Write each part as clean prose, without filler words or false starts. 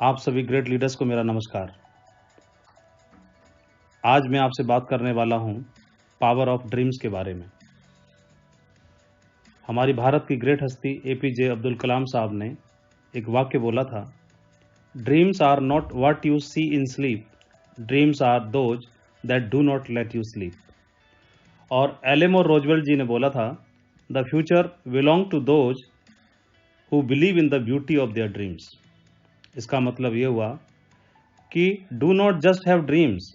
आप सभी great leaders को मेरा नमस्कार। आज मैं आपसे बात करने वाला हूं पावर ऑफ ड्रीम्स के बारे में। हमारी भारत की ग्रेट हस्ती एपीजे अब्दुल कलाम साहब ने एक वाक्य बोला था, dreams are not what you see in sleep, dreams are those that do not let you sleep. और एलेमोर रोजवेल्ट जी ने बोला था, the future belong to those who believe in the beauty of their dreams. इसका मतलब ये हुआ कि do not just have dreams,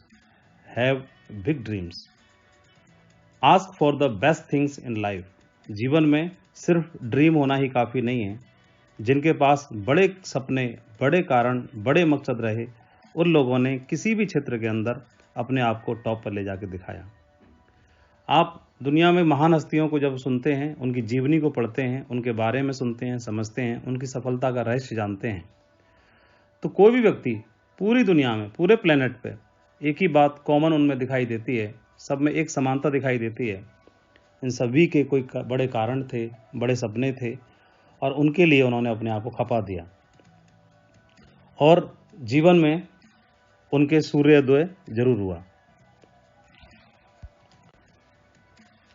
have big dreams. Ask for the best things in life. जीवन में सिर्फ ड्रीम होना ही काफ़ी नहीं है। जिनके पास बड़े सपने, बड़े कारण, बड़े मकसद रहे, उन लोगों ने किसी भी क्षेत्र के अंदर अपने आप को टॉप पर ले जाकर दिखाया। आप दुनिया में महान हस्तियों को जब सुनते हैं, उनकी जीवनी को पढ़ते हैं, उनके बारे में सुनते हैं, समझते हैं, उनकी सफलता का रहस्य जानते हैं, तो कोई भी व्यक्ति पूरी दुनिया में, पूरे प्लेनेट पे एक ही बात कॉमन उनमें दिखाई देती है, सब में एक समानता दिखाई देती है। इन सभी के कोई बड़े कारण थे, बड़े सपने थे और उनके लिए उन्होंने अपने आप को खपा दिया और जीवन में उनके सूर्योदय जरूर हुआ।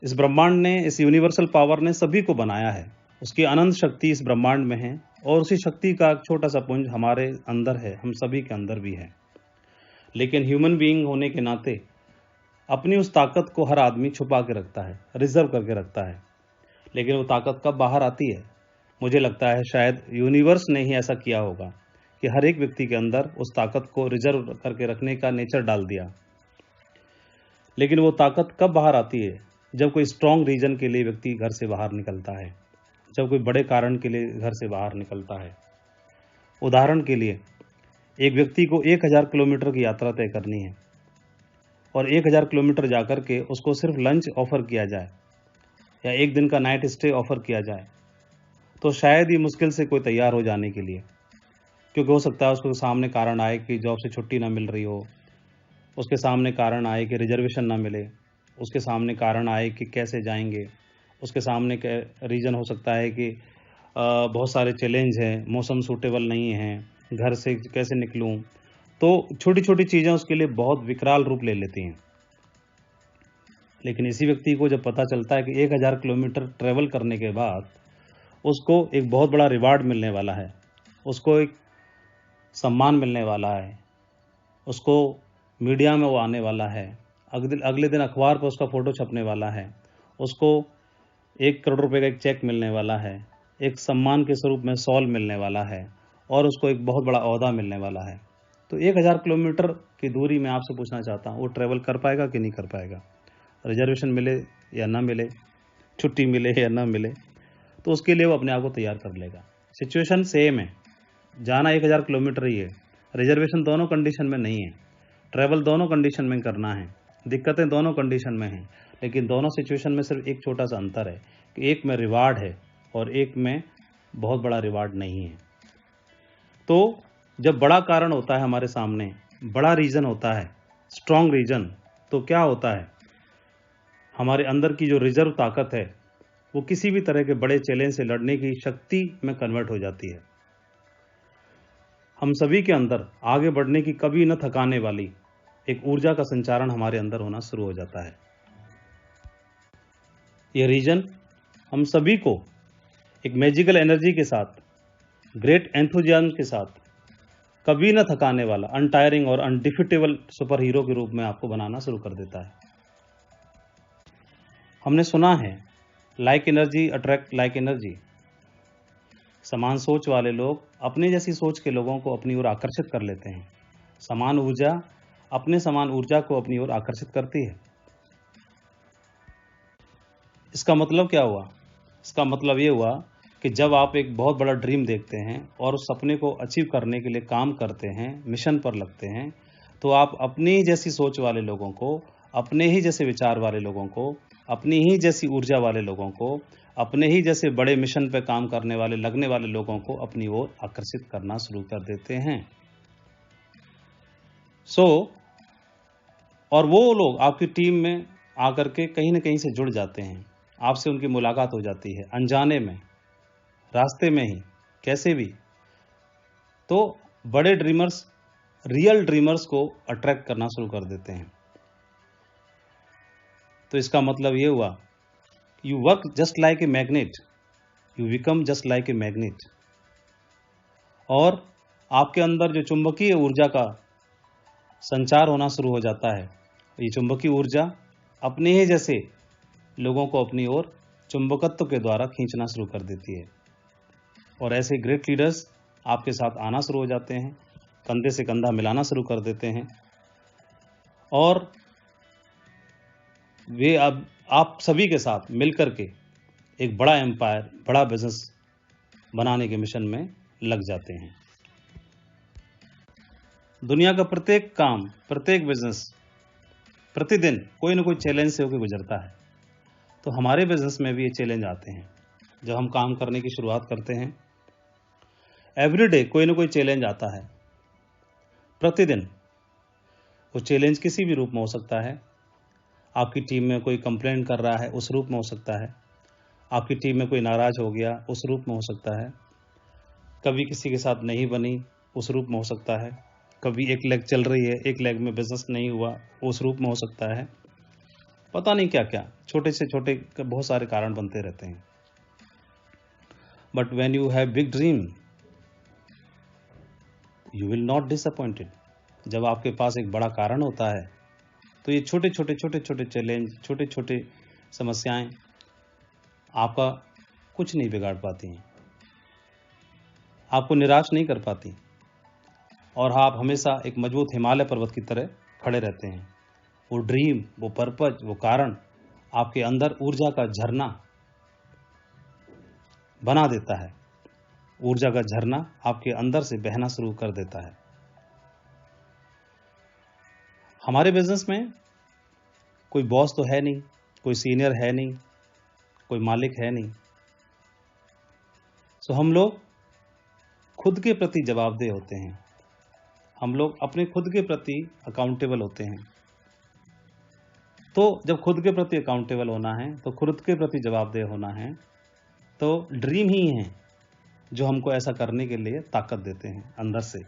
इस ब्रह्मांड ने, इस यूनिवर्सल पावर ने सभी को बनाया है। उसकी अनंत शक्ति इस ब्रह्मांड में है और उसी शक्ति का छोटा सा पुंज हमारे अंदर है, हम सभी के अंदर भी है। लेकिन ह्यूमन बीइंग होने के नाते अपनी उस ताकत को हर आदमी छुपा के रखता है, रिजर्व करके रखता है। लेकिन वो ताकत कब बाहर आती है? मुझे लगता है शायद यूनिवर्स ने ही ऐसा किया होगा कि हर एक व्यक्ति के अंदर उस ताकत को रिजर्व करके रखने का नेचर डाल दिया। लेकिन वो ताकत कब बाहर आती है? जब कोई स्ट्रॉन्ग रीजन के लिए व्यक्ति घर से बाहर निकलता है, जब कोई बड़े कारण के लिए घर से बाहर निकलता है। उदाहरण के लिए, एक व्यक्ति को 1000 किलोमीटर की यात्रा तय करनी है और 1000 किलोमीटर जाकर के उसको सिर्फ लंच ऑफर किया जाए या एक दिन का नाइट स्टे ऑफर किया जाए, तो शायद ही मुश्किल से कोई तैयार हो जाने के लिए, क्योंकि हो सकता है उसके सामने कारण आए कि जॉब से छुट्टी ना मिल रही हो, उसके सामने कारण आए कि रिजर्वेशन ना मिले, उसके सामने कारण आए कि कैसे जाएंगे, उसके सामने रीज़न हो सकता है कि बहुत सारे चैलेंज हैं, मौसम सूटेबल नहीं है, घर से कैसे निकलूं। तो छोटी छोटी चीज़ें उसके लिए बहुत विकराल रूप ले लेती हैं। लेकिन इसी व्यक्ति को जब पता चलता है कि 1000 किलोमीटर ट्रेवल करने के बाद उसको एक बहुत बड़ा रिवार्ड मिलने वाला है, उसको एक सम्मान मिलने वाला है, उसको मीडिया में वो आने वाला है, अगले दिन अखबार पर उसका फ़ोटो छपने वाला है, उसको 1 करोड़ रुपए का एक चेक मिलने वाला है, एक सम्मान के स्वरूप में शॉल मिलने वाला है और उसको एक बहुत बड़ा ओहदा मिलने वाला है। तो 1000 किलोमीटर की दूरी मैं आपसे पूछना चाहता हूँ, वो ट्रैवल कर पाएगा कि नहीं कर पाएगा? रिजर्वेशन मिले या ना मिले, छुट्टी मिले या ना मिले, तो उसके लिए वो अपने आप को तैयार कर लेगा। सिचुएशन सेम है, जाना 1000 किलोमीटर ही है, रिजर्वेशन दोनों कंडीशन में नहीं है, ट्रैवल दोनों कंडीशन में करना है, दिक्कतें दोनों कंडीशन में हैं, लेकिन दोनों सिचुएशन में सिर्फ एक छोटा सा अंतर है कि एक में रिवार्ड है और एक में बहुत बड़ा रिवार्ड नहीं है। तो जब बड़ा कारण होता है हमारे सामने, बड़ा रीज़न होता है, स्ट्रॉन्ग रीज़न, तो क्या होता है? हमारे अंदर की जो रिजर्व ताकत है वो किसी भी तरह के बड़े चैलेंज से लड़ने की शक्ति में कन्वर्ट हो जाती है। हम सभी के अंदर आगे बढ़ने की कभी न थकाने वाली एक ऊर्जा का संचारण हमारे अंदर होना शुरू हो जाता है। ये रीजन हम सभी को एक मैजिकल एनर्जी के साथ, ग्रेट एंथुजियाज्म के साथ, कभी न थकाने वाला, अनटायरिंग और अनडिफिटेबल सुपर हीरो के रूप में आपको बनाना शुरू कर देता है। हमने सुना है, like energy attract like energy. समान सोच वाले लोग अपने जैसी सोच के लोगों को अपनी ओर आकर्षित कर लेते हैं। समान ऊर्जा अपने समान ऊर्जा को अपनी ओर आकर्षित करती है। इसका मतलब क्या हुआ? इसका मतलब ये हुआ कि जब आप एक बहुत बड़ा ड्रीम देखते हैं और उस सपने को अचीव करने के लिए काम करते हैं, मिशन पर लगते हैं, तो आप अपनी ही जैसी सोच वाले लोगों को, अपने ही जैसे विचार वाले लोगों को, अपनी ही जैसी ऊर्जा वाले लोगों को, अपने ही जैसे बड़े मिशन पर काम करने वाले, लगने वाले लोगों को अपनी ओर आकर्षित करना शुरू कर देते हैं। और वो लोग आपकी टीम में आकर के कहीं न कहीं से जुड़ जाते हैं, आपसे उनकी मुलाकात हो जाती है, अनजाने में, रास्ते में ही, कैसे भी। तो बड़े ड्रीमर्स रियल ड्रीमर्स को अट्रैक्ट करना शुरू कर देते हैं। तो इसका मतलब ये हुआ, you work just like a magnet, you become just like a magnet. और आपके अंदर जो चुंबकीय ऊर्जा का संचार होना शुरू हो जाता है, ये चुंबकीय ऊर्जा अपने ही जैसे लोगों को अपनी ओर चुंबकत्व के द्वारा खींचना शुरू कर देती है। और ऐसे ग्रेट लीडर्स आपके साथ आना शुरू हो जाते हैं, कंधे से कंधा मिलाना शुरू कर देते हैं, और वे अब आप सभी के साथ मिलकर के एक बड़ा एम्पायर, बड़ा बिजनेस बनाने के मिशन में लग जाते हैं। दुनिया का प्रत्येक काम, प्रत्येक बिजनेस प्रतिदिन कोई ना कोई चैलेंज से होकर गुजरता है। तो हमारे बिजनेस में भी ये चैलेंज आते हैं। जब हम काम करने की शुरुआत करते हैं, एवरीडे कोई ना कोई चैलेंज आता है। प्रतिदिन वो चैलेंज किसी भी रूप में हो सकता है। आपकी टीम में कोई कंप्लेंट कर रहा है, उस रूप में हो सकता है। आपकी टीम में कोई नाराज हो गया, उस रूप में हो सकता है। कभी किसी के साथ नहीं बनी, उस रूप में हो सकता है। कभी एक लेग चल रही है, एक लेग में बिजनेस नहीं हुआ, उस रूप में हो सकता है। पता नहीं क्या क्या छोटे से छोटे बहुत सारे कारण बनते रहते हैं। But when you have big dream, you will not disappointed. जब आपके पास एक बड़ा कारण होता है, तो ये छोटे छोटे चैलेंज, छोटे छोटे समस्याएं आपका कुछ नहीं बिगाड़ पाती हैं, आपको निराश नहीं कर पाती, और आप हमेशा एक मजबूत हिमालय पर्वत की तरह खड़े रहते हैं। वो ड्रीम, वो पर्पज, वो कारण आपके अंदर ऊर्जा का झरना बना देता है। ऊर्जा का झरना आपके अंदर से बहना शुरू कर देता है। हमारे बिजनेस में कोई बॉस तो है नहीं, कोई सीनियर है नहीं, कोई मालिक है नहीं। सो हम लोग खुद के प्रति जवाबदेह होते हैं। हम लोग अपने खुद के प्रति अकाउंटेबल होते हैं। तो जब खुद के प्रति अकाउंटेबल होना है, तो खुद के प्रति जवाबदेह होना है, तो ड्रीम ही है जो हमको ऐसा करने के लिए ताकत देते हैं। अंदर से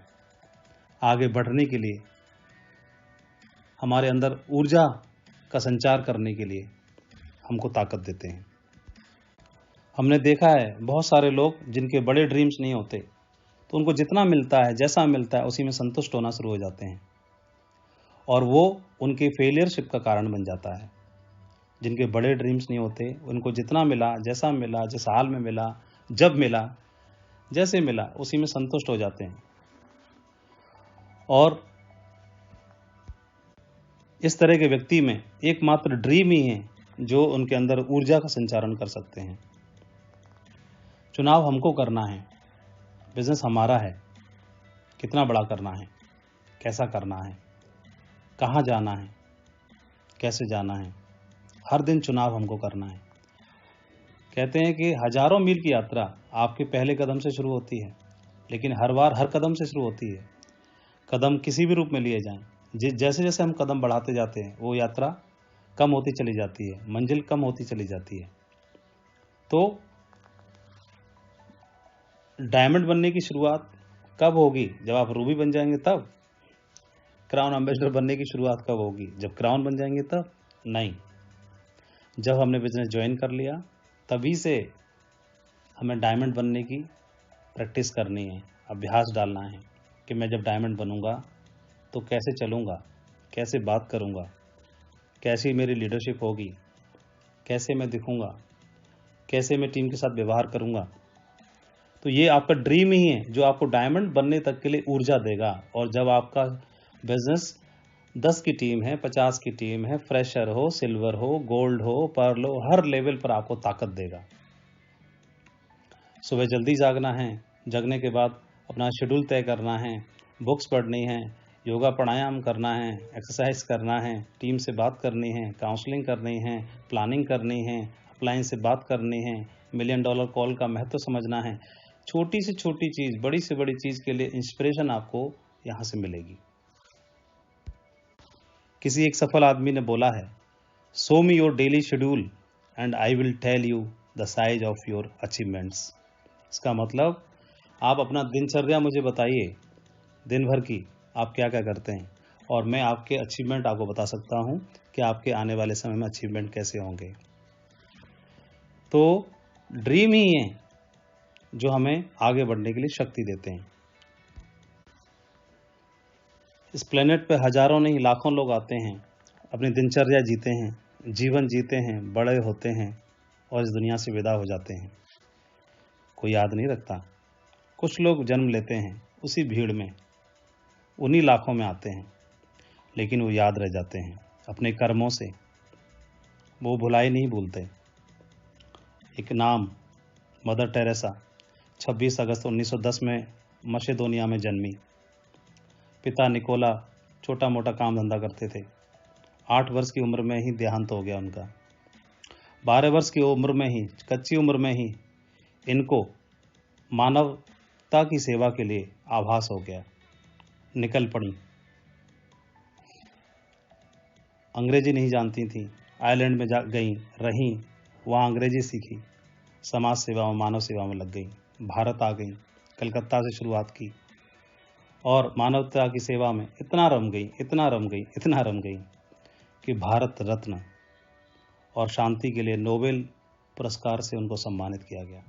आगे बढ़ने के लिए, हमारे अंदर ऊर्जा का संचार करने के लिए हमको ताकत देते हैं। हमने देखा है बहुत सारे लोग जिनके बड़े ड्रीम्स नहीं होते, तो उनको जितना मिलता है, जैसा मिलता है, उसी में संतुष्ट होना शुरू हो जाते हैं, और वो उनके फेलियरशिप का कारण बन जाता है। जिनके बड़े ड्रीम्स नहीं होते, उनको जितना मिला, जैसा मिला, जिस हाल में मिला, जब मिला, जैसे मिला, उसी में संतुष्ट हो जाते हैं। और इस तरह के व्यक्ति में एकमात्र ड्रीम ही है जो उनके अंदर ऊर्जा का संचारण कर सकते हैं। चुनाव हमको करना है, बिजनेस हमारा है। कितना बड़ा करना है, कैसा करना है, कहाँ जाना है, कैसे जाना है, हर दिन चुनाव हमको करना है। कहते हैं कि हजारों मील की यात्रा आपके पहले कदम से शुरू होती है, लेकिन हर बार हर कदम से शुरू होती है। कदम किसी भी रूप में लिए जाएं, जैसे जैसे हम कदम बढ़ाते जाते हैं, वो यात्रा कम होती चली जाती है, मंजिल कम होती चली जाती है। तो डायमंड बनने की शुरुआत कब होगी? जब आप रूबी बन जाएंगे तब। क्राउन एम्बेसडर बनने की शुरुआत कब होगी? जब क्राउन बन जाएंगे तब? नहीं, जब हमने बिजनेस ज्वाइन कर लिया तभी से हमें डायमंड बनने की प्रैक्टिस करनी है, अभ्यास डालना है कि मैं जब डायमंड बनूंगा तो कैसे चलूंगा, कैसे बात करूंगा, कैसी मेरी लीडरशिप होगी, कैसे मैं दिखूंगा, कैसे मैं टीम के साथ व्यवहार करूंगा। तो ये आपका ड्रीम ही है जो आपको डायमंड बनने तक के लिए ऊर्जा देगा। और जब आपका बिजनेस 10 की टीम है, 50 की टीम है, फ्रेशर हो, सिल्वर हो, गोल्ड हो, पर्ल हो, हर लेवल पर आपको ताकत देगा। सुबह जल्दी जागना है, जगने के बाद अपना शेड्यूल तय करना है, बुक्स पढ़नी है, योगा प्राणायाम करना है, एक्सरसाइज करना है, टीम से बात करनी है, काउंसलिंग करनी है, प्लानिंग करनी है, अपलाइन से बात करनी है, $1 मिलियन कॉल का महत्व समझना है। छोटी से छोटी चीज़, बड़ी से बड़ी चीज़ के लिए इंस्पिरेशन आपको यहाँ से मिलेगी। किसी एक सफल आदमी ने बोला है, show me your daily schedule and I will tell you the size of your achievements. इसका मतलब आप अपना दिनचर्या मुझे बताइए, दिन भर की आप क्या क्या करते हैं, और मैं आपके अचीवमेंट आपको बता सकता हूँ कि आपके आने वाले समय में अचीवमेंट कैसे होंगे। तो ड्रीम ही है जो हमें आगे बढ़ने के लिए शक्ति देते हैं। इस प्लेनेट पे हजारों नहीं लाखों लोग आते हैं, अपनी दिनचर्या जीते हैं, जीवन जीते हैं, बड़े होते हैं और इस दुनिया से विदा हो जाते हैं। कोई याद नहीं रखता। कुछ लोग जन्म लेते हैं उसी भीड़ में, उन्हीं लाखों में आते हैं, लेकिन वो याद रह जाते हैं अपने कर्मों से। वो भुलाई नहीं भूलते। एक नाम मदर टेरेसा 26 अगस्त 1910 में मसेडोनिया में जन्मी। पिता निकोला छोटा मोटा काम धंधा करते थे। 8 वर्ष की उम्र में ही देहांत हो गया उनका। 12 वर्ष की उम्र में ही, कच्ची उम्र में ही इनको मानवता की सेवा के लिए आभास हो गया। निकल पड़ी। अंग्रेजी नहीं जानती थी, आयरलैंड में जा गई, रहीं, वहाँ अंग्रेजी सीखी, समाज सेवा में, मानव सेवा में लग गई। भारत आ गई, कलकत्ता से शुरुआत की और मानवता की सेवा में इतना रम गई, इतना रम गई, इतना रम गई कि भारत रत्न और शांति के लिए नोबेल पुरस्कार से उनको सम्मानित किया गया।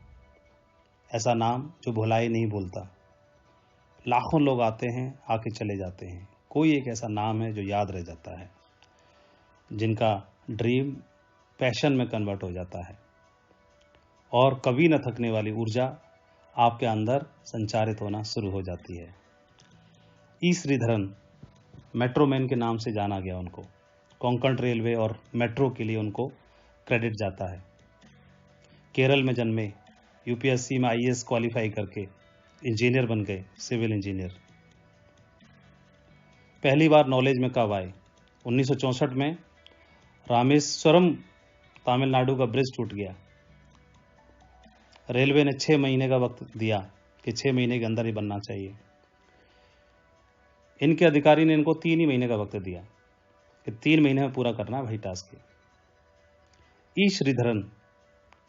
ऐसा नाम जो भुलाई नहीं भूलता। लाखों लोग आते हैं, आके चले जाते हैं, कोई एक ऐसा नाम है जो याद रह जाता है, जिनका ड्रीम पैशन में कन्वर्ट हो जाता है और कभी न थकने वाली ऊर्जा आपके अंदर संचारित होना शुरू हो जाती है। ई श्रीधरन मेट्रो मैन के नाम से जाना गया उनको। कोंकण रेलवे और मेट्रो के लिए उनको क्रेडिट जाता है। केरल में जन्मे, यूपीएससी में आईएएस क्वालिफाई करके इंजीनियर बन गए, सिविल इंजीनियर। पहली बार नॉलेज में कब आए? 1964 में रामेश्वरम तमिलनाडु का ब्रिज टूट गया। रेलवे ने 6 महीने का वक्त दिया कि 6 महीने के अंदर ही बनना चाहिए। इनके अधिकारी ने इनको 3 ही महीने का वक्त दिया कि 3 महीने में पूरा करना भाई टास्क। ई श्रीधरन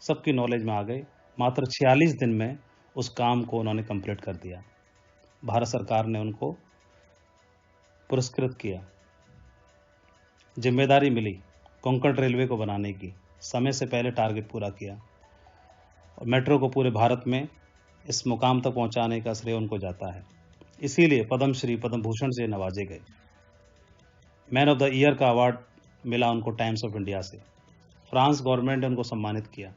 सबकी नॉलेज में आ गए। मात्र 46 दिन में उस काम को उन्होंने कंप्लीट कर दिया। भारत सरकार ने उनको पुरस्कृत किया। जिम्मेदारी मिली कोंकण रेलवे को बनाने की, समय से पहले टारगेट पूरा किया और मेट्रो को पूरे भारत में इस मुकाम तक पहुंचाने का श्रेय उनको जाता है। इसीलिए पद्मश्री, पद्म भूषण से नवाजे गए। मैन ऑफ द ईयर का अवार्ड मिला उनको टाइम्स ऑफ इंडिया से। फ्रांस गवर्नमेंट ने उनको सम्मानित किया।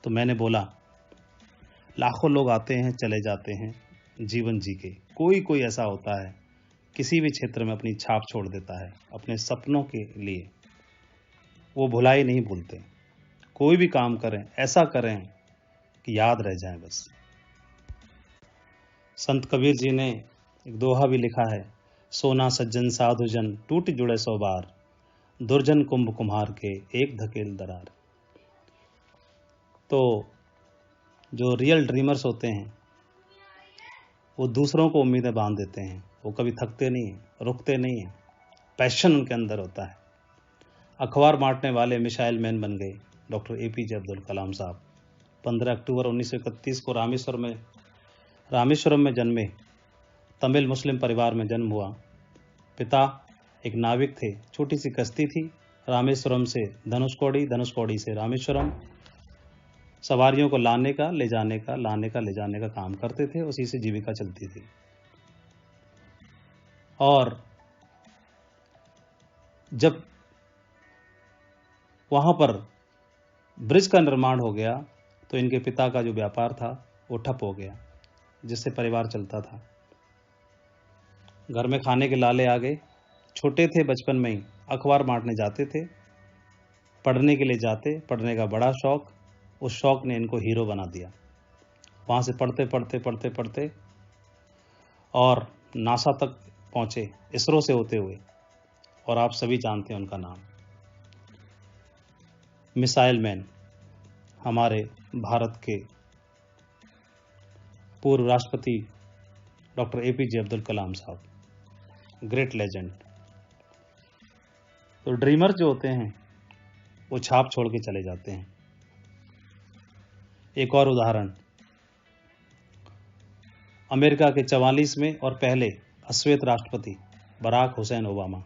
तो मैंने बोला, लाखों लोग आते हैं, चले जाते हैं, जीवन जी के कोई ऐसा होता है, किसी भी क्षेत्र में अपनी छाप छोड़ देता है अपने सपनों के लिए। वो भुलाई नहीं भूलते। कोई भी काम करें, ऐसा करें कि याद रह जाए बस। संत कबीर जी ने एक दोहा भी लिखा है, सोना सज्जन साधुजन टूट जुड़े 100 बार, दुर्जन कुंभ कुम्हार के एक धकेल दरार। तो जो रियल ड्रीमर्स होते हैं वो दूसरों को उम्मीदें बांध देते हैं। वो कभी थकते नहीं हैं, रुकते नहीं हैं, पैशन उनके अंदर होता है। अखबार बांटने वाले मिसाइल मैन बन गए डॉक्टर एपीजे अब्दुल कलाम साहब। 15 अक्टूबर 1931 को रामेश्वरम में जन्मे। तमिल मुस्लिम परिवार में जन्म हुआ। पिता एक नाविक थे, छोटी सी कश्ती थी, रामेश्वरम से धनुषकोडी, धनुषकोडी से रामेश्वरम, सवारियों को लाने का, ले जाने का, लाने का, ले जाने का काम करते थे। उसी से जीविका चलती थी। और जब वहां पर ब्रिज का निर्माण हो गया तो इनके पिता का जो व्यापार था वो ठप हो गया, जिससे परिवार चलता था। घर में खाने के लाले आ गए। छोटे थे, बचपन में ही अखबार बांटने जाते थे, पढ़ने के लिए जाते, पढ़ने का बड़ा शौक। उस शौक ने इनको हीरो बना दिया। वहाँ से पढ़ते और नासा तक पहुँचे, इसरो से होते हुए, और आप सभी जानते हैं उनका नाम, मिसाइल मैन, हमारे भारत के पूर्व राष्ट्रपति डॉक्टर एपीजे अब्दुल कलाम साहब, ग्रेट लेजेंड। तो ड्रीमर जो होते हैं वो छाप छोड़ के चले जाते हैं। एक और उदाहरण, अमेरिका के 44वें और पहले अश्वेत राष्ट्रपति बराक हुसैन ओबामा।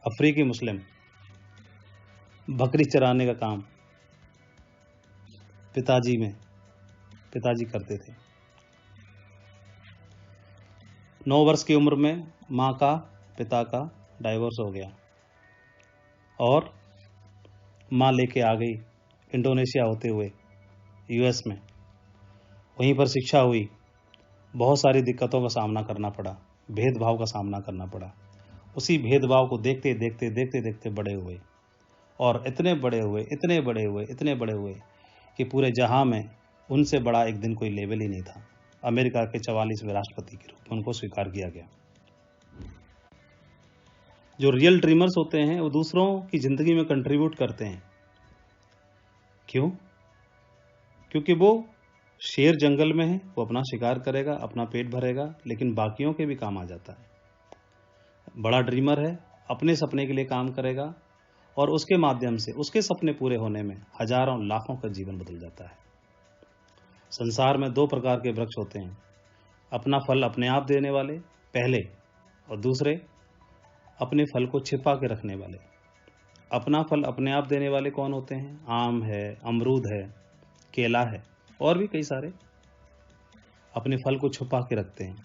अफ्रीकी मुस्लिम, बकरी चराने का काम पिताजी करते थे। 9 वर्ष की उम्र में माँ का पिता का डाइवोर्स हो गया और माँ लेके आ गई इंडोनेशिया होते हुए यूएस में। वहीं पर शिक्षा हुई, बहुत सारी दिक्कतों का सामना करना पड़ा, भेदभाव का सामना करना पड़ा। उसी भेदभाव को देखते देखते बड़े हुए और इतने बड़े हुए कि पूरे जहां में उनसे बड़ा एक दिन कोई लेवल ही नहीं था। अमेरिका के 44वें राष्ट्रपति के रूप में उनको स्वीकार किया गया। जो रियल ड्रीमर्स होते हैं वो दूसरों की जिंदगी में कंट्रीब्यूट करते हैं। क्यों? क्योंकि वो शेर जंगल में है, वो अपना शिकार करेगा, अपना पेट भरेगा, लेकिन बाकियों के भी काम आ जाता है। बड़ा ड्रीमर है, अपने सपने के लिए काम करेगा और उसके माध्यम से उसके सपने पूरे होने में हजारों लाखों का जीवन बदल जाता है। संसार में 2 प्रकार के वृक्ष होते हैं, अपना फल अपने आप देने वाले पहले, और दूसरे अपने फल को छिपा के रखने वाले। अपना फल अपने आप देने वाले कौन होते हैं? आम है, अमरूद है, केला है और भी कई सारे अपने फल को छुपा के रखते हैं।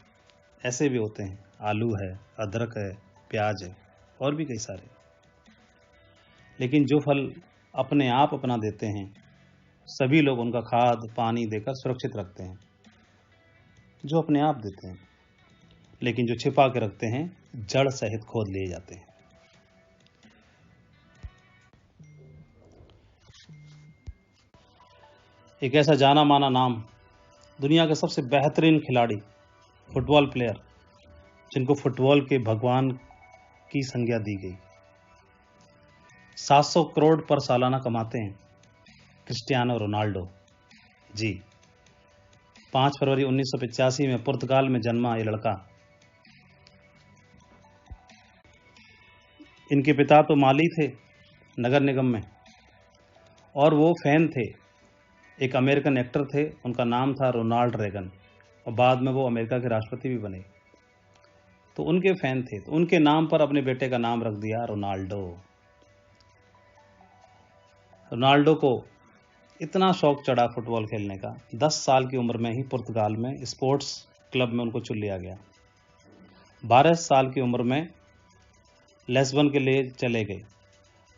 ऐसे भी होते हैं, आलू है, अदरक है, प्याज है और भी कई सारे। लेकिन जो फल अपने आप अपना देते हैं, सभी लोग उनका खाद पानी देकर सुरक्षित रखते हैं, जो अपने आप देते हैं। लेकिन जो छिपा के रखते हैं, जड़ सहित खोद लिए जाते हैं। एक ऐसा जाना माना नाम, दुनिया के सबसे बेहतरीन खिलाड़ी, फुटबॉल प्लेयर, जिनको फुटबॉल के भगवान की संज्ञा दी गई, 700 करोड़ पर सालाना कमाते हैं, क्रिस्टियानो रोनाल्डो जी। 5 फरवरी 1985 में पुर्तगाल में जन्मा ये लड़का। इनके पिता तो माली थे नगर निगम में, और वो फैन थे, एक अमेरिकन एक्टर थे, उनका नाम था रोनाल्ड रेगन, और बाद में वो अमेरिका के राष्ट्रपति भी बने। तो उनके फैन थे, तो उनके नाम पर अपने बेटे का नाम रख दिया रोनाल्डो। रोनाल्डो को इतना शौक चढ़ा फुटबॉल खेलने का, 10 साल की उम्र में ही पुर्तगाल में स्पोर्ट्स क्लब में उनको चुन लिया गया। 12 साल की उम्र में लिस्बन के लिए चले गए।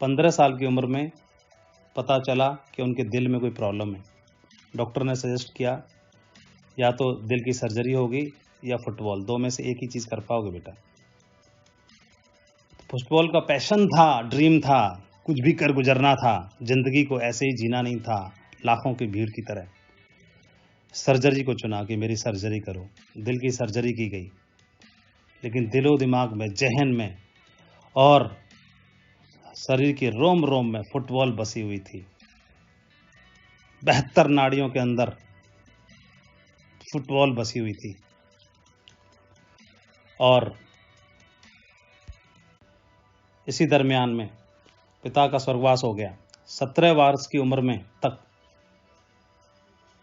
15 साल की उम्र में पता चला कि उनके दिल में कोई प्रॉब्लम है। डॉक्टर ने सजेस्ट किया, या तो दिल की सर्जरी होगी या फुटबॉल, 2 में से एक ही चीज़ कर पाओगे बेटा। फुटबॉल का पैशन था, ड्रीम था, कुछ भी कर गुजरना था, जिंदगी को ऐसे ही जीना नहीं था लाखों की भीड़ की तरह। सर्जरी को चुना कि मेरी सर्जरी करो। दिल की सर्जरी की गई, लेकिन दिलो दिमाग में, जहन में और शरीर के रोम रोम में फुटबॉल बसी हुई थी। 72 नाड़ियों के अंदर फुटबॉल बसी हुई थी। और इसी दरमियान में पिता का स्वर्गवास हो गया। 17 वर्ष की उम्र में तक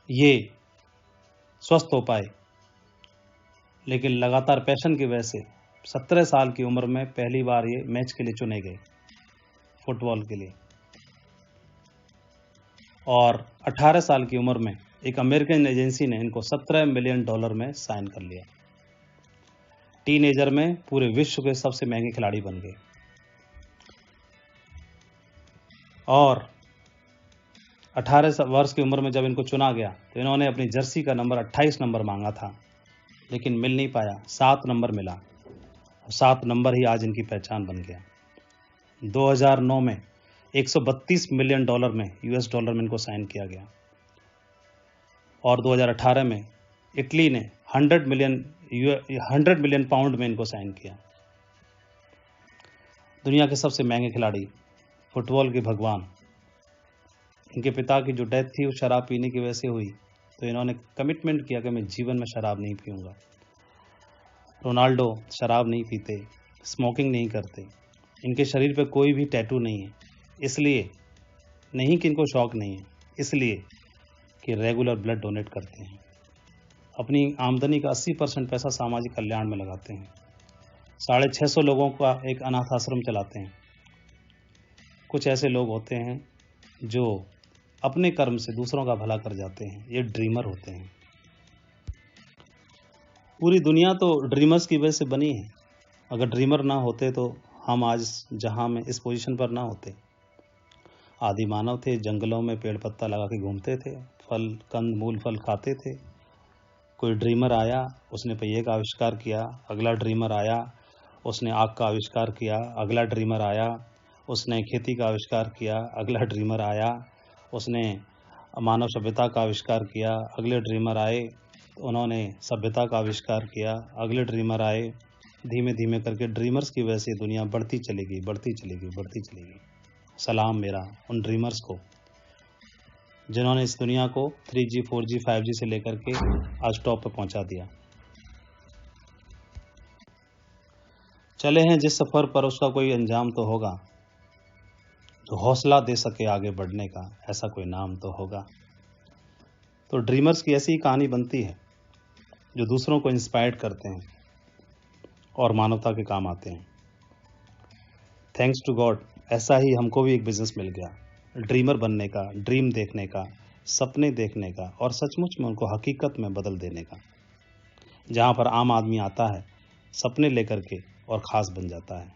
ये स्वस्थ हो पाए, लेकिन लगातार पैशन की वजह से 17 साल की उम्र में पहली बार ये मैच के लिए चुने गए, फुटबॉल के लिए। और 18 साल की उम्र में एक अमेरिकन एजेंसी ने इनको $17 मिलियन में साइन कर लिया। टीनेजर में पूरे विश्व के सबसे महंगे खिलाड़ी बन गए। और 18 वर्ष की उम्र में जब इनको चुना गया तो इन्होंने अपनी जर्सी का नंबर 28 नंबर मांगा था, लेकिन मिल नहीं पाया, 7 नंबर मिला। 7 नंबर ही आज इनकी पहचान बन गया। 2009 में $132 मिलियन में, US डॉलर में इनको साइन किया गया। और 2018 में इटली ने 100 मिलियन पाउंड में इनको साइन किया। दुनिया के सबसे महंगे खिलाड़ी, फुटबॉल के भगवान। इनके पिता की जो डेथ थी वो शराब पीने की वजह से हुई, तो इन्होंने कमिटमेंट किया कि मैं जीवन में शराब नहीं पीऊंगा। रोनाल्डो शराब नहीं पीते, स्मोकिंग नहीं करते, इनके शरीर पे कोई भी टैटू नहीं है, इसलिए नहीं कि इनको शौक नहीं है, इसलिए कि रेगुलर ब्लड डोनेट करते हैं। अपनी आमदनी का 80% पैसा सामाजिक कल्याण में लगाते हैं। 650 लोगों का एक अनाथ आश्रम चलाते हैं। कुछ ऐसे लोग होते हैं जो अपने कर्म से दूसरों का भला कर जाते हैं, ये ड्रीमर होते हैं। पूरी दुनिया तो ड्रीमर्स की वजह से बनी है। अगर ड्रीमर ना होते तो हम आज जहां में इस पोजीशन पर ना होते। आदि मानव थे, जंगलों में पेड़ पत्ता लगा के घूमते थे, फल कंद मूल फल खाते थे। कोई ड्रीमर आया, उसने पहिए का आविष्कार किया। अगला ड्रीमर आया, उसने आग का आविष्कार किया। अगला ड्रीमर आया, उसने खेती का आविष्कार किया। अगला ड्रीमर आया, उसने मानव सभ्यता का आविष्कार किया। अगले ड्रीमर आए, उन्होंने सभ्यता का आविष्कार किया। अगले ड्रीमर आए। धीमे धीमे करके ड्रीमर्स की वजह से दुनिया बढ़ती चली गई, बढ़ती चली गई, बढ़ती चली गई। सलाम मेरा उन ड्रीमर्स को जिन्होंने इस दुनिया को 3G, 4G, 5G से लेकर के आज टॉप पर पहुंचा दिया। चले हैं जिस सफर पर, उसका कोई अंजाम तो होगा। जो हौसला दे सके आगे बढ़ने का, ऐसा कोई नाम तो होगा। तो ड्रीमर्स की ऐसी ही कहानी बनती है जो दूसरों को इंस्पायर करते हैं और मानवता के काम आते हैं। थैंक्स टू गॉड, ऐसा ही हमको भी एक बिजनेस मिल गया, ड्रीमर बनने का, ड्रीम देखने का, सपने देखने का और सचमुच में उनको हकीकत में बदल देने का। जहां पर आम आदमी आता है सपने लेकर के और खास बन जाता है।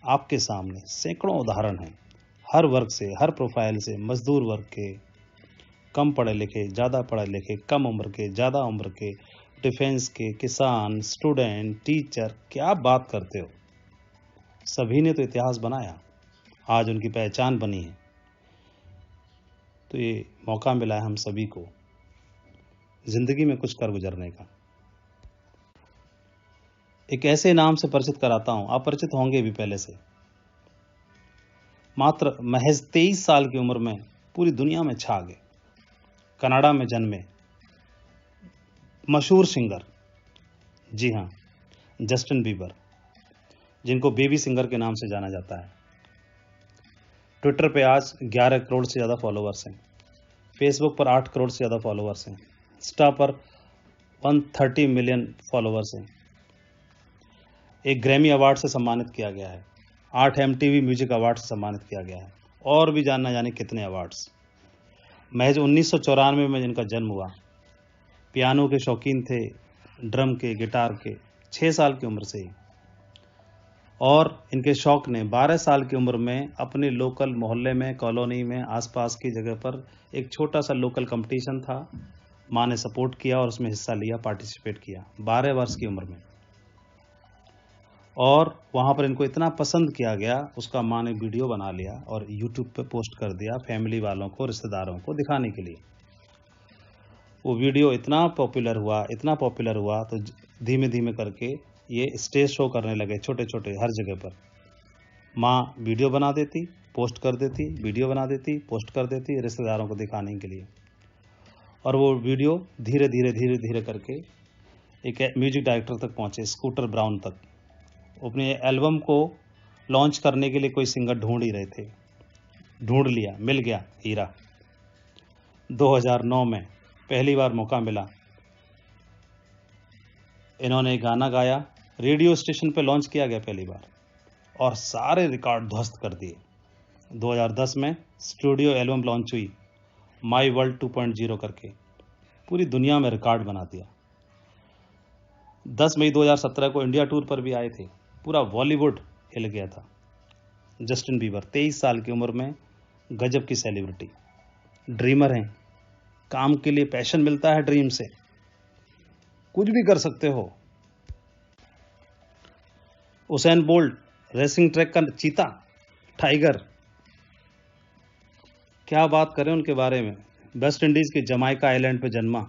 आपके सामने सैकड़ों उदाहरण हैं, हर वर्ग से, हर प्रोफाइल से, मजदूर वर्ग के, कम पढ़े लिखे, ज़्यादा पढ़े लिखे, कम उम्र के, ज़्यादा उम्र के, डिफेंस के, किसान, स्टूडेंट, टीचर, क्या बात करते हो। सभी ने तो इतिहास बनाया, आज उनकी पहचान बनी है। तो ये मौका मिला है हम सभी को जिंदगी में कुछ कर गुजरने का। एक ऐसे नाम से परिचित कराता हूं, आप परिचित होंगे भी पहले से। मात्र महज 23 साल की उम्र में पूरी दुनिया में छा गए। कनाडा में जन्मे मशहूर सिंगर, जी हाँ, जस्टिन बीबर, जिनको बेबी सिंगर के नाम से जाना जाता है। ट्विटर पे आज 11 करोड़ से ज़्यादा फॉलोअर्स हैं। फेसबुक पर 8 करोड़ से ज़्यादा फॉलोअर्स हैं। इंस्टा पर 130 मिलियन फॉलोअर्स हैं। एक ग्रैमी अवार्ड से सम्मानित किया गया है, 8 MTV म्यूजिक अवार्ड से सम्मानित किया गया है, और भी जान ना जाने कितने अवार्ड्स। महज 1994 में जिनका जन्म हुआ, पियानो के शौकीन थे, ड्रम के, गिटार के, 6 साल की उम्र से ही। और इनके शौक ने 12 साल की उम्र में अपने लोकल मोहल्ले में, कॉलोनी में, आसपास की जगह पर एक छोटा सा लोकल कंपटीशन था, माँ ने सपोर्ट किया और उसमें हिस्सा लिया, पार्टिसिपेट किया 12 वर्ष की उम्र में। और वहाँ पर इनको इतना पसंद किया गया, उसका माँ ने वीडियो बना लिया और यूट्यूब पे पोस्ट कर दिया फैमिली वालों को, रिश्तेदारों को दिखाने के लिए। वो वीडियो इतना पॉपुलर हुआ, इतना पॉपुलर हुआ, तो धीमे धीमे करके ये स्टेज शो करने लगे छोटे छोटे हर जगह पर। माँ वीडियो बना देती, पोस्ट कर देती, वीडियो बना देती, पोस्ट कर देती रिश्तेदारों को दिखाने के लिए। और वो वीडियो धीरे धीरे धीरे धीरे करके एक म्यूजिक डायरेक्टर तक पहुँचे, स्कूटर ब्राउन तक। अपने एल्बम को लॉन्च करने के लिए कोई सिंगर ढूंढ ही रहे थे, ढूंढ लिया, मिल गया हीरा। 2009 में पहली बार मौका मिला, इन्होंने गाना गाया, रेडियो स्टेशन पे लॉन्च किया गया पहली बार और सारे रिकॉर्ड ध्वस्त कर दिए। 2010 में स्टूडियो एल्बम लॉन्च हुई, माई वर्ल्ड 2.0 करके, पूरी दुनिया में रिकॉर्ड बना दिया। 10 मई 2017 को इंडिया टूर पर भी आए थे, पूरा बॉलीवुड हिल गया था। जस्टिन बीबर 23 साल की उम्र में गजब की सेलिब्रिटी, ड्रीमर हैं, काम के लिए पैशन मिलता है, ड्रीम से कुछ भी कर सकते हो। उसेन बोल्ट रेसिंग ट्रैक का चीता, टाइगर, क्या बात करें उनके बारे में। वेस्ट इंडीज के जमाइका आइलैंड पे जन्मा,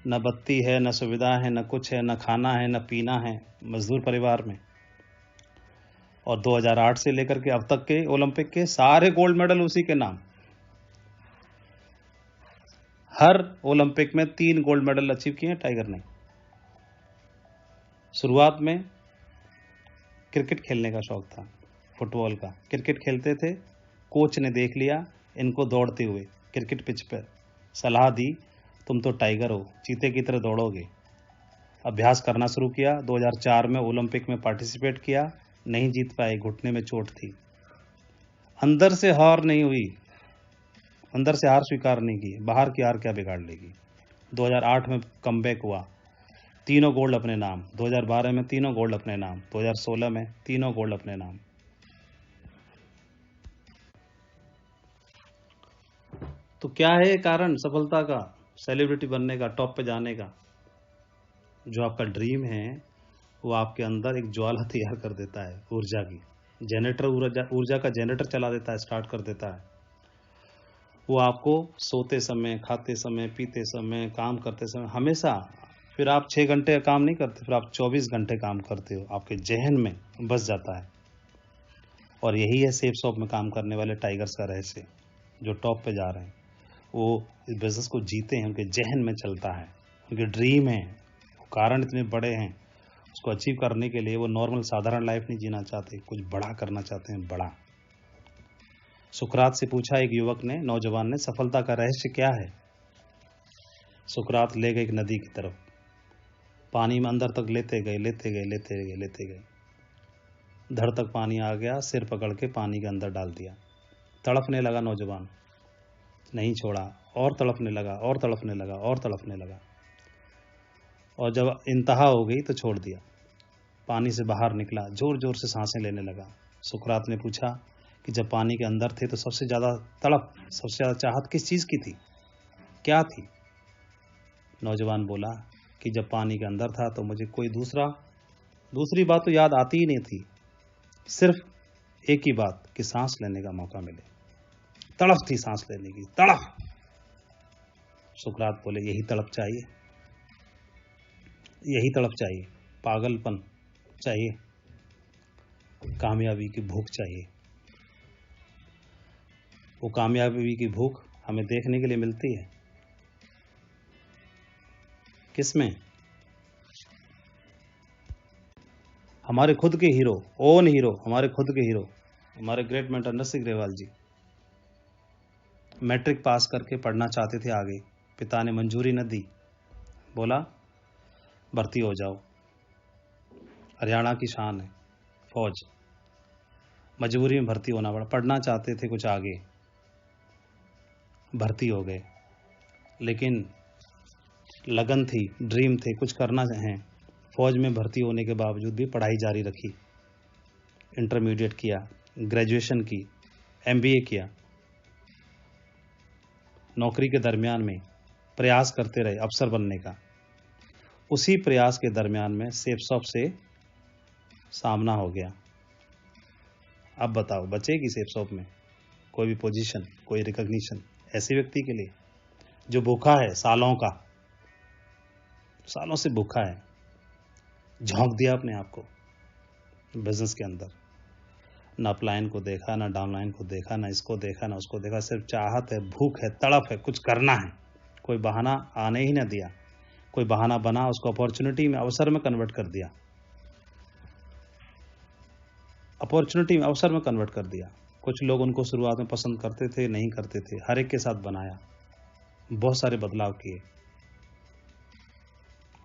न बत्ती है, न सुविधा है, न कुछ है, न खाना है, न पीना है, मजदूर परिवार में। और 2008 से लेकर के अब तक के ओलंपिक के सारे गोल्ड मेडल उसी के नाम। हर ओलंपिक में 3 गोल्ड मेडल अचीव किए हैं टाइगर ने। शुरुआत में क्रिकेट खेलने का शौक था, फुटबॉल का। क्रिकेट खेलते थे, कोच ने देख लिया इनको दौड़ते हुए क्रिकेट पिच पर, सलाह दी तुम तो टाइगर हो, चीते की तरह दौड़ोगे। अभ्यास करना शुरू किया। 2004 में ओलंपिक में पार्टिसिपेट किया, नहीं जीत पाए, घुटने में चोट थी। अंदर से हार नहीं हुई, अंदर से हार स्वीकार नहीं की, बाहर की हार क्या बिगाड़ लेगी। 2008 में कमबैक हुआ, तीनों गोल्ड अपने नाम। 2012 में तीनों गोल्ड अपने नाम। 2016 में तीनों गोल्ड अपने नाम। तो क्या है कारण सफलता का, सेलिब्रिटी बनने का, टॉप पे जाने का? जो आपका ड्रीम है वो आपके अंदर एक ज्वाला तैयार कर देता है, ऊर्जा की जनरेटर, ऊर्जा का जनरेटर चला देता है, स्टार्ट कर देता है। वो आपको सोते समय, खाते समय, पीते समय, काम करते समय हमेशा, फिर आप 6 घंटे का काम नहीं करते, फिर आप 24 घंटे काम करते हो, आपके जहन में बस जाता है। और यही है सेफ शॉप में काम करने वाले टाइगर्स का रहस्य। जो टॉप पे जा रहे हैं वो इस बिजनेस को जीते हैं, उनके जहन में चलता है, उनके ड्रीम है, वो कारण इतने बड़े हैं, उसको अचीव करने के लिए वो नॉर्मल साधारण लाइफ नहीं जीना चाहते, कुछ बड़ा करना चाहते हैं, बड़ा। सुकरात से पूछा एक युवक ने, नौजवान ने, सफलता का रहस्य क्या है? सुकरात ले गए एक नदी की तरफ, पानी में अंदर तक लेते गए, लेते गए, लेते गए, लेते गए, धड़ तक पानी आ गया, सिर पकड़ के पानी के अंदर डाल दिया। तड़पने लगा नौजवान, नहीं छोड़ा, और तड़पने लगा, और तड़पने लगा, और तड़पने लगा, और जब इंतहा हो गई तो छोड़ दिया। पानी से बाहर निकला, जोर जोर से सांसें लेने लगा। सुकरात ने पूछा कि जब पानी के अंदर थे तो सबसे ज़्यादा तड़प, सबसे ज़्यादा चाहत किस चीज़ की थी, क्या थी? नौजवान बोला कि जब पानी के अंदर था तो मुझे कोई दूसरी बात तो याद आती ही नहीं थी, सिर्फ एक ही बात कि सांस लेने का मौका मिले। तड़प थी सांस लेने की, तड़प। सुकरात बोले यही तड़प चाहिए, यही तड़प चाहिए, पागलपन चाहिए, कामयाबी की भूख चाहिए। वो कामयाबी की भूख हमें देखने के लिए मिलती है किसमें? हमारे खुद के हीरो, ओन हीरो, हमारे खुद के हीरो, हमारे ग्रेट मेंटर नरसिंह ग्रेवाल जी। मैट्रिक पास करके पढ़ना चाहते थे आगे, पिता ने मंजूरी न दी, बोला भर्ती हो जाओ, हरियाणा की शान है फौज। मजबूरी में भर्ती होना पड़ा, पढ़ना चाहते थे कुछ आगे, भर्ती हो गए, लेकिन लगन थी, ड्रीम थे, कुछ करना है। फौज में भर्ती होने के बावजूद भी पढ़ाई जारी रखी, इंटरमीडिएट किया, ग्रेजुएशन की, एमबीए किया। नौकरी के दरमियान में प्रयास करते रहे अफसर बनने का। उसी प्रयास के दरमियान में सेफ शॉप से सामना हो गया। अब बताओ बचेगी सेफ शॉप में कोई भी पोजीशन, कोई रिकॉग्निशन ऐसे व्यक्ति के लिए जो भूखा है, सालों से भूखा है, झोंक दिया अपने आप को बिजनेस के अंदर, ना अपलाइन को देखा, ना डाउनलाइन को देखा, ना इसको देखा, ना उसको देखा, सिर्फ चाहत है, भूख है, तड़प है, कुछ करना है, कोई बहाना आने ही ना दिया। कोई बहाना बना, उसको अपॉर्चुनिटी में, अवसर में कन्वर्ट कर दिया, अपॉर्चुनिटी में, अवसर में कन्वर्ट कर दिया। कुछ लोग उनको शुरुआत में पसंद करते थे, नहीं करते थे, हर एक के साथ बनाया, बहुत सारे बदलाव किए,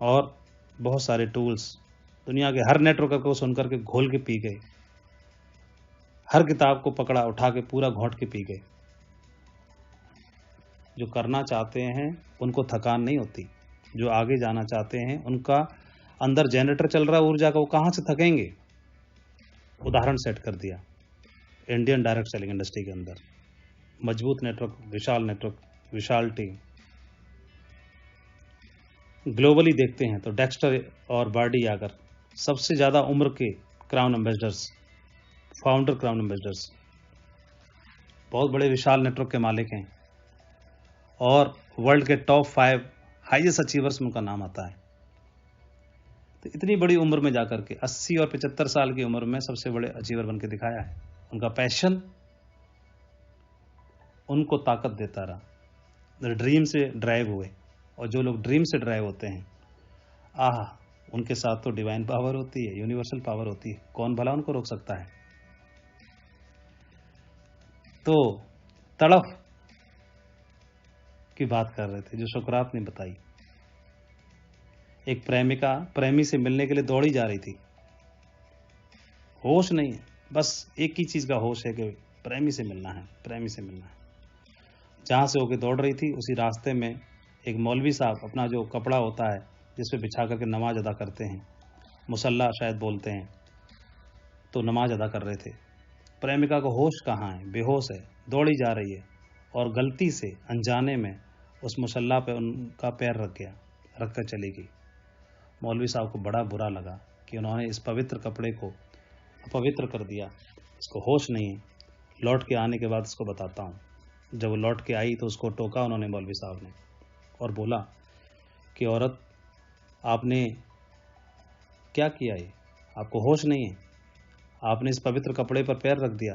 और बहुत सारे टूल्स, दुनिया के हर नेटवर्कर को सुनकर के घोल के पी गए, हर किताब को पकड़ा, उठा के पूरा घोंट के पी गए। जो करना चाहते हैं उनको थकान नहीं होती, जो आगे जाना चाहते हैं उनका अंदर जनरेटर चल रहा है ऊर्जा का, वो कहाँ से थकेंगे? उदाहरण सेट कर दिया इंडियन डायरेक्ट सेलिंग इंडस्ट्री के अंदर, मजबूत नेटवर्क, विशाल टीम। ग्लोबली देखते हैं तो डेक्स्टर और बार्डी आकर सबसे ज़्यादा उम्र के crown ambassadors, founder crown ambassadors, बहुत बड़े विशाल नेटवर्क के मालिक हैं, और वर्ल्ड के टॉप 5 हाईएस्ट अचीवर्स में उनका नाम आता है। तो इतनी बड़ी उम्र में जाकर के 80 और 75 साल की उम्र में सबसे बड़े अचीवर बन के दिखाया है। उनका पैशन उनको ताकत देता रहा, ड्रीम से ड्राइव हुए, और जो लोग ड्रीम से ड्राइव होते हैं, उनके साथ तो डिवाइन पावर होती है, यूनिवर्सल पावर होती है, कौन भला उनको रोक सकता है? तो तड़फ की बात कर रहे थे जो सुकरात ने बताई। एक प्रेमिका प्रेमी से मिलने के लिए दौड़ी जा रही थी, होश नहीं है, बस एक ही चीज का होश है कि प्रेमी से मिलना है, प्रेमी से मिलना है। जहां से होके दौड़ रही थी उसी रास्ते में एक मौलवी साहब अपना जो कपड़ा होता है जिस पे बिछा करके नमाज अदा करते हैं, मुसल्ला शायद बोलते हैं, तो नमाज अदा कर रहे थे। प्रेमिका को होश कहाँ है, बेहोश है, दौड़ी जा रही है और गलती से अनजाने में उस मुसल्ला पे उनका पैर रख गया, रख कर चली गई। मौलवी साहब को बड़ा बुरा लगा कि उन्होंने इस पवित्र कपड़े को अपवित्र कर दिया, इसको होश नहीं है। लौट के आने के बाद इसको बताता हूँ। जब वो लौट के आई तो उसको टोका उन्होंने, मौलवी साहब ने, और बोला कि औरत आपने क्या किया, ये आपको होश नहीं है, आपने इस पवित्र कपड़े पर पैर रख दिया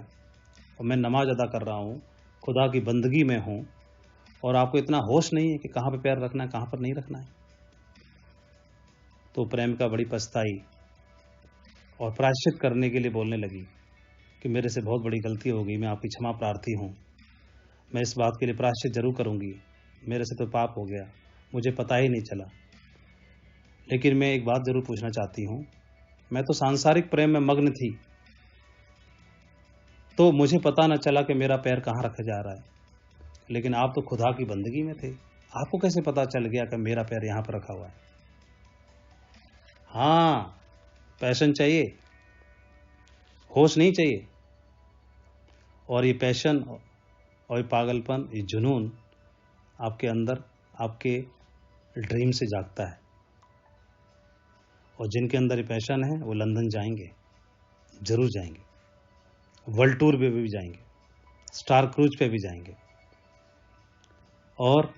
और मैं नमाज अदा कर रहा हूँ, खुदा की बंदगी में हूँ, और आपको इतना होश नहीं है कि कहाँ पे पैर रखना है, कहाँ पर नहीं रखना है। तो प्रेमिका बड़ी पछताई और प्रायश्चित करने के लिए बोलने लगी कि मेरे से बहुत बड़ी गलती हो गई, मैं आपकी क्षमा प्रार्थी हूँ, मैं इस बात के लिए प्रायश्चित जरूर करूँगी, मेरे से तो पाप हो गया, मुझे पता ही नहीं चला। लेकिन मैं एक बात जरूर पूछना चाहती हूँ, मैं तो सांसारिक प्रेम में मग्न थी, तो मुझे पता न चला कि मेरा पैर कहाँ रखा जा रहा है, लेकिन आप तो खुदा की बंदगी में थे, आपको कैसे पता चल गया कि मेरा पैर यहाँ पर रखा हुआ है। हाँ, पैशन चाहिए, होश नहीं चाहिए। और ये पैशन और ये पागलपन, ये जुनून आपके अंदर, आपके ड्रीम से जागता है। और जिनके अंदर ये पैशन है वो लंदन जाएंगे, जरूर जाएंगे, वर्ल्ड टूर पे भी जाएंगे, स्टार क्रूज पे भी जाएंगे और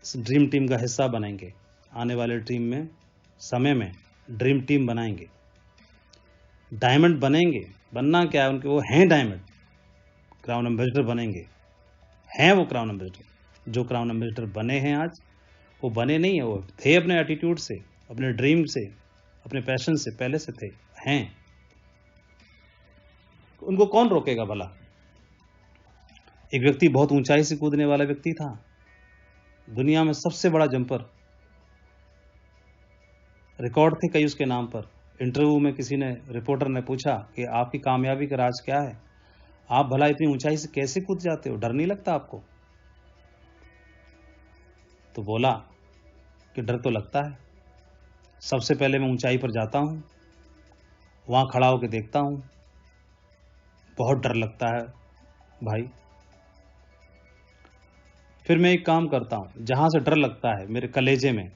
इस ड्रीम टीम का हिस्सा बनेंगे। आने वाले टीम में, समय में ड्रीम टीम बनाएंगे, डायमंड बनेंगे। बनना क्या है उनके, वो हैं डायमंड, क्राउन एम्बेसडर बनेंगे, हैं वो क्राउन एम्बेसडर। जो क्राउन एम्बेसडर बने हैं आज, वो बने नहीं है, वो थे अपने एटीट्यूड से, अपने ड्रीम से, अपने पैशन से, पहले से थे, हैं। उनको कौन रोकेगा भला। एक व्यक्ति बहुत ऊंचाई से कूदने वाला व्यक्ति था, दुनिया में सबसे बड़ा जंपर, रिकॉर्ड थे कई उसके नाम पर। इंटरव्यू में किसी ने, रिपोर्टर ने पूछा कि आपकी कामयाबी का राज क्या है, आप भला इतनी ऊंचाई से कैसे कूद जाते हो, डर नहीं लगता आपको। तो बोला कि डर तो लगता है, सबसे पहले मैं ऊंचाई पर जाता हूं, वहां खड़ा होकर देखता हूं, बहुत डर लगता है भाई। फिर मैं एक काम करता हूं, जहां से डर लगता है मेरे कलेजे में,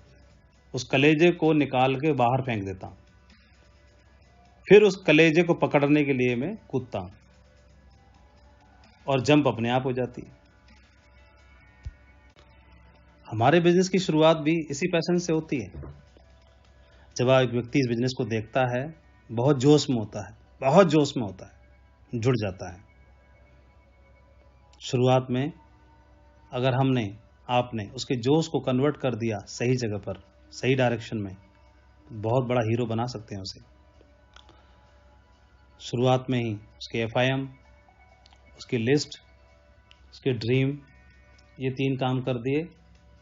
उस कलेजे को निकाल के बाहर फेंक देता हूं, फिर उस कलेजे को पकड़ने के लिए मैं कूदता हूं और जंप अपने आप हो जाती है। हमारे बिजनेस की शुरुआत भी इसी पैशन से होती है। जब एक व्यक्ति इस बिजनेस को देखता है, बहुत जोश में होता है, बहुत जोश में होता है, जुड़ जाता है। शुरुआत में अगर हमने, आपने उसके जोश को कन्वर्ट कर दिया सही जगह पर, सही डायरेक्शन में, बहुत बड़ा हीरो बना सकते हैं उसे। शुरुआत में ही उसके FIM, उसकी लिस्ट, उसके ड्रीम, ये 3 काम कर दिए,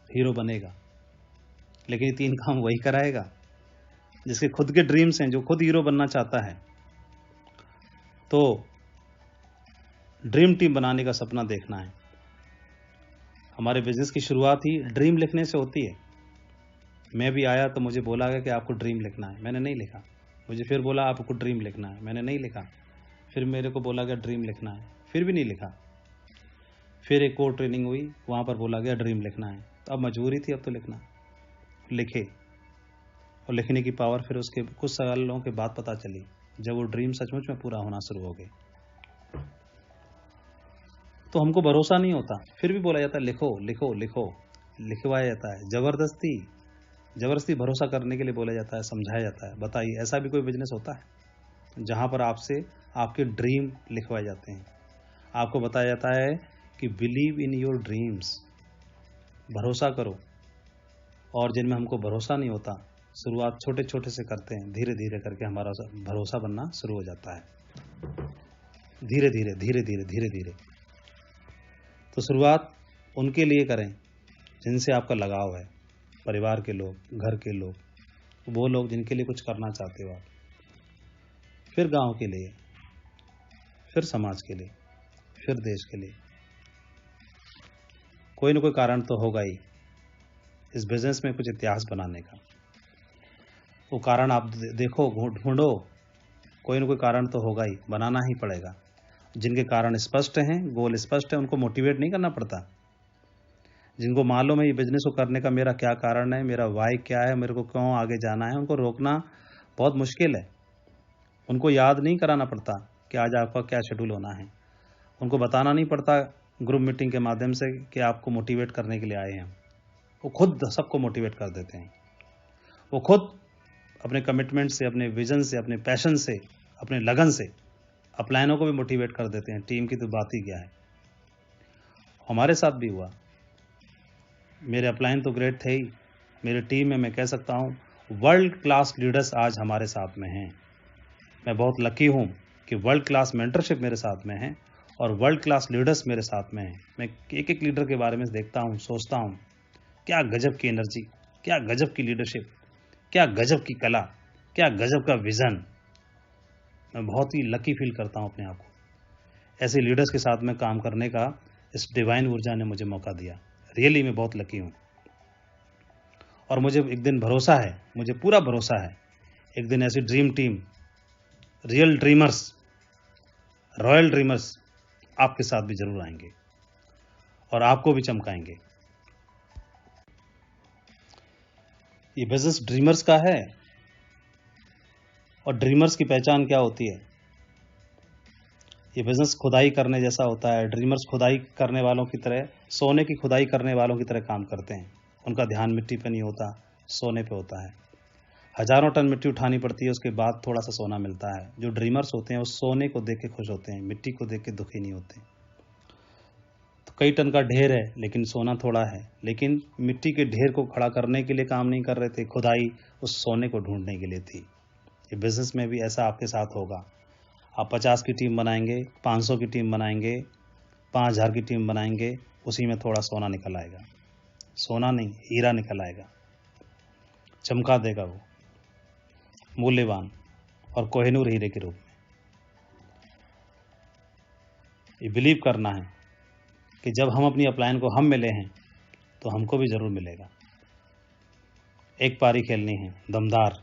हीरो बनेगा। लेकिन ये 3 काम वही कराएगा जिसके खुद के ड्रीम्स हैं, जो खुद हीरो बनना चाहता है। तो ड्रीम टीम बनाने का सपना देखना है। हमारे बिजनेस की शुरुआत ही ड्रीम लिखने से होती है। मैं भी आया तो मुझे बोला गया कि आपको ड्रीम लिखना है, मैंने नहीं लिखा। मुझे फिर बोला आपको ड्रीम लिखना है, मैंने नहीं लिखा। फिर मेरे को बोला गया ड्रीम लिखना है, फिर भी नहीं लिखा। फिर एक और ट्रेनिंग हुई, वहाँ पर बोला गया ड्रीम लिखना है। तो अब मजबूरी थी, अब तो लिखना। लिखे, और लिखने की पावर फिर उसके कुछ सालों के बाद पता चली, जब वो ड्रीम सचमुच में पूरा होना शुरू हो गए। तो हमको भरोसा नहीं होता, फिर भी बोला जाता है लिखो लिखो लिखो, लिखवाया जाता है, जबरदस्ती भरोसा करने के लिए बोला जाता है, समझाया जाता है। बताइए, ऐसा भी कोई बिजनेस होता है जहां पर आपसे आपके ड्रीम लिखवाए जाते हैं, आपको बताया जाता है कि बिलीव इन योर ड्रीम्स, भरोसा करो। और जिनमें हमको भरोसा नहीं होता, शुरुआत छोटे छोटे से करते हैं, धीरे धीरे करके हमारा भरोसा बनना शुरू हो जाता है, धीरे धीरे धीरे धीरे धीरे धीरे। तो शुरुआत उनके लिए करें जिनसे आपका लगाव है, परिवार के लोग, घर के लोग, वो लोग जिनके लिए कुछ करना चाहते हो आप, फिर गांव के लिए, फिर समाज के लिए, फिर देश के लिए। कोई ना कोई कारण तो होगा ही इस बिजनेस में कुछ इतिहास बनाने का। वो कारण आप देखो, ढूंढो, कोई ना कोई कारण तो होगा ही, बनाना ही पड़ेगा। जिनके कारण स्पष्ट हैं, गोल स्पष्ट है, उनको मोटिवेट नहीं करना पड़ता। जिनको मालूम है ये बिजनेस को करने का मेरा क्या कारण है, मेरा वाई क्या है, मेरे को क्यों आगे जाना है, उनको रोकना बहुत मुश्किल है। उनको याद नहीं कराना पड़ता कि आज आपका क्या शेड्यूल होना है। उनको बताना नहीं पड़ता ग्रुप मीटिंग के माध्यम से कि आपको मोटिवेट करने के लिए आए हैं। वो खुद सबको मोटिवेट कर देते हैं। वो खुद अपने कमिटमेंट से, अपने विजन से, अपने पैशन से, अपने लगन से अपलाइनों को भी मोटिवेट कर देते हैं। टीम की तो बात ही क्या है। हमारे साथ भी हुआ। मेरे अपलाइन तो ग्रेट थे ही, मेरी टीम में मैं कह सकता हूँ वर्ल्ड क्लास लीडर्स आज हमारे साथ में हैं। मैं बहुत लकी हूँ कि वर्ल्ड क्लास मेंटरशिप मेरे साथ में है और वर्ल्ड क्लास लीडर्स मेरे साथ में हैं। मैं एक एक लीडर के बारे में देखता हूँ, सोचता हूँ क्या गजब की एनर्जी, क्या गजब की लीडरशिप, क्या गजब की कला, क्या गजब का विजन। मैं बहुत ही लकी फील करता हूँ अपने आप को। ऐसे लीडर्स के साथ में काम करने का इस डिवाइन ऊर्जा ने मुझे मौका दिया। रियली मैं बहुत लकी हूँ और मुझे एक दिन भरोसा है, मुझे पूरा भरोसा है, एक दिन ऐसी dream team, real dreamers, royal dreamers आपके साथ भी जरूर आएंगे और आपको भी चमकाएंगे। ये बिजनेस ड्रीमर्स का है और ड्रीमर्स की पहचान क्या होती है? ये बिजनेस खुदाई करने जैसा होता है। ड्रीमर्स खुदाई करने वालों की तरह, सोने की खुदाई करने वालों की तरह काम करते हैं। उनका ध्यान मिट्टी पे नहीं होता, सोने पे होता है। हजारों टन मिट्टी उठानी पड़ती है, उसके बाद थोड़ा सा सोना मिलता है। जो ड्रीमर्स होते हैं वो सोने को देख के खुश होते हैं, मिट्टी को देख के दुखी नहीं होते। तो कई टन का ढेर है लेकिन सोना थोड़ा है, लेकिन मिट्टी के ढेर को खड़ा करने के लिए काम नहीं कर रहे थे, खुदाई उस सोने को ढूंढने के लिए थी। ये बिजनेस में भी ऐसा आपके साथ होगा। आप 50 की टीम बनाएंगे, 500 की टीम बनाएंगे, 5000 की टीम बनाएंगे, उसी में थोड़ा सोना निकल आएगा। सोना नहीं, हीरा निकल आएगा, चमका देगा वो, मूल्यवान और कोहिनूर हीरे के रूप में। ये बिलीव करना है कि जब हम अपनी अपलाइन को हम मिले हैं तो हमको भी जरूर मिलेगा। एक पारी खेलनी है, दमदार,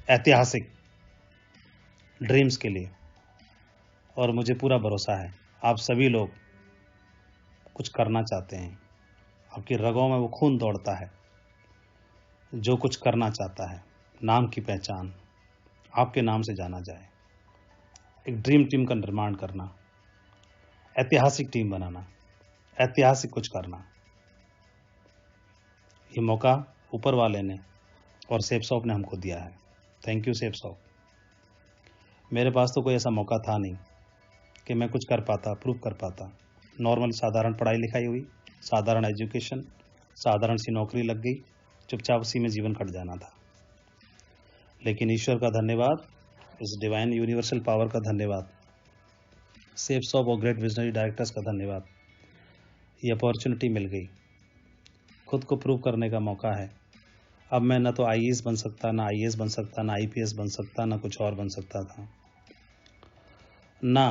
ऐतिहासिक ड्रीम्स के लिए। और मुझे पूरा भरोसा है आप सभी लोग कुछ करना चाहते हैं। आपकी रगों में वो खून दौड़ता है जो कुछ करना चाहता है। नाम की पहचान, आपके नाम से जाना जाए, एक ड्रीम टीम का निर्माण करना, ऐतिहासिक टीम बनाना, ऐतिहासिक कुछ करना। ये मौका ऊपर वाले ने और सेपसॉप ने हमको दिया है। थैंक यू सेपसॉप। मेरे पास तो कोई ऐसा मौका था नहीं कि मैं कुछ कर पाता, प्रूव कर पाता। नॉर्मल साधारण पढ़ाई लिखाई हुई, साधारण एजुकेशन, साधारण सी नौकरी लग गई, चुपचाप उसी में जीवन कट जाना था। लेकिन ईश्वर का धन्यवाद, इस डिवाइन यूनिवर्सल पावर का धन्यवाद, सेपसॉप और ग्रेट विजनरी डायरेक्टर्स का धन्यवाद। ये अपॉर्चुनिटी मिल गई, खुद को प्रूव करने का मौका है। अब मैं ना तो आईएएस बन सकता, ना आईएएस बन सकता, ना आईपीएस बन सकता, ना कुछ और बन सकता था, ना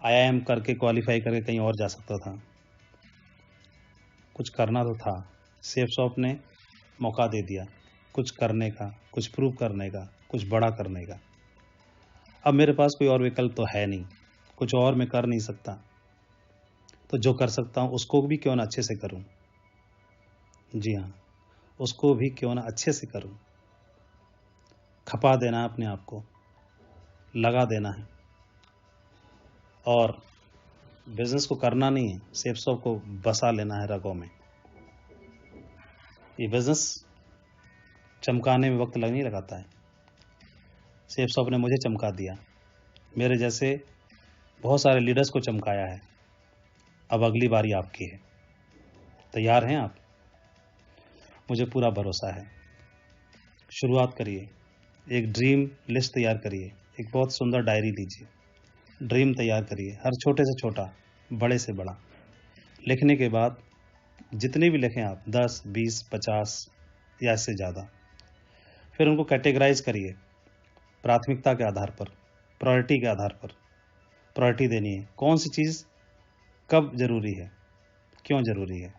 आईआईएम करके क्वालिफाई करके कहीं और जा सकता था। कुछ करना तो था, सेपसॉप ने मौका दे दिया कुछ करने का, कुछ प्रूव करने का, कुछ बड़ा करने का। अब मेरे पास कोई और विकल्प तो है नहीं, कुछ और मैं कर नहीं सकता। तो जो कर सकता हूँ उसको भी क्यों ना अच्छे से करूँ। जी हाँ, उसको भी क्यों ना अच्छे से करूँ। खपा देना है अपने आप को, लगा देना है और बिजनेस को करना नहीं है, सेपसॉप को बसा लेना है रगों में। ये बिजनेस चमकाने में वक्त नहीं लगाता है। सेपसॉप ने मुझे चमका दिया, मेरे जैसे बहुत सारे लीडर्स को चमकाया है। अब अगली बारी आपकी है। तैयार हैं आप? मुझे पूरा भरोसा है। शुरुआत करिए, एक ड्रीम लिस्ट तैयार करिए, एक बहुत सुंदर डायरी लीजिए, ड्रीम तैयार करिए, हर छोटे से छोटा, बड़े से बड़ा। लिखने के बाद जितने भी लिखें आप 10, 20, 50 या इससे ज़्यादा। फिर उनको कैटेगराइज करिए प्राथमिकता के आधार पर, प्रायोरिटी के आधार पर। प्रायोरिटी देनी है, कौन सी चीज़ कब जरूरी है, क्यों जरूरी है।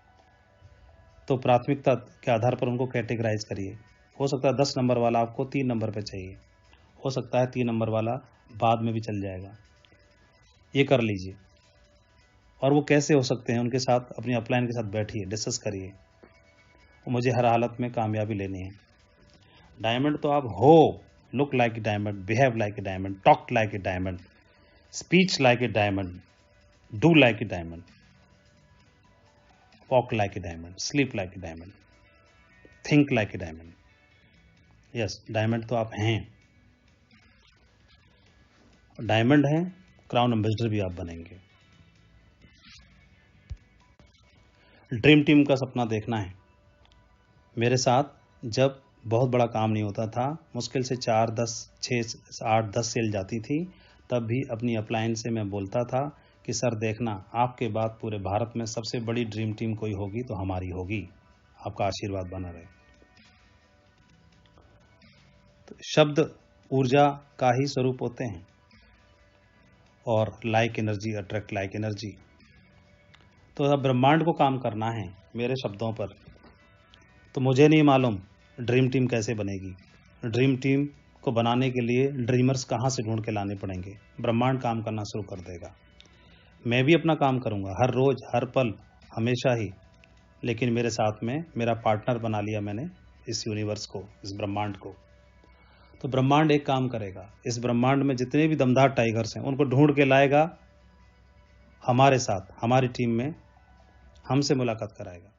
तो प्राथमिकता के आधार पर उनको कैटेगराइज करिए। हो सकता है 10 नंबर वाला आपको 3 नंबर पे चाहिए, हो सकता है 3 नंबर वाला बाद में भी चल जाएगा। ये कर लीजिए। और वो कैसे हो सकते हैं, उनके साथ अपनी अपलाइन के साथ बैठिए, डिस्कस करिए। मुझे हर हालत में कामयाबी लेनी है। डायमंड तो आप हो, look like a diamond, behave like a diamond, talk like a diamond, speech like a diamond, do like a diamond, walk like a diamond, sleep like a diamond, think like a diamond. Yes, diamond तो आप हैं। Diamond हैं, crown ambassador भी आप बनेंगे। Dream team का सपना देखना है। मेरे साथ जब बहुत बड़ा काम नहीं होता था, मुश्किल से 4, 10, 6, 8, 10 सेल जाती थी, तब भी अपनी अपलाइन से मैं बोलता था कि सर देखना, आपके बाद पूरे भारत में सबसे बड़ी ड्रीम टीम कोई होगी तो हमारी होगी। आपका आशीर्वाद बना रहे। तो शब्द ऊर्जा का ही स्वरूप होते हैं और like energy attract like energy. तो अब ब्रह्मांड को काम करना है मेरे शब्दों पर। तो मुझे नहीं मालूम ड्रीम टीम कैसे बनेगी। ड्रीम टीम को बनाने के लिए ड्रीमर्स कहाँ से ढूंढ के लाने पड़ेंगे। ब्रह्मांड काम करना शुरू कर देगा। मैं भी अपना काम करूँगा हर रोज़, हर पल, हमेशा ही। लेकिन मेरे साथ में मेरा पार्टनर बना लिया मैंने इस यूनिवर्स को, इस ब्रह्मांड को। तो ब्रह्मांड एक काम करेगा, इस ब्रह्मांड में जितने भी दमदार टाइगर्स हैं उनको ढूंढ के लाएगा हमारे साथ, हमारी टीम में हमसे मुलाकात कराएगा।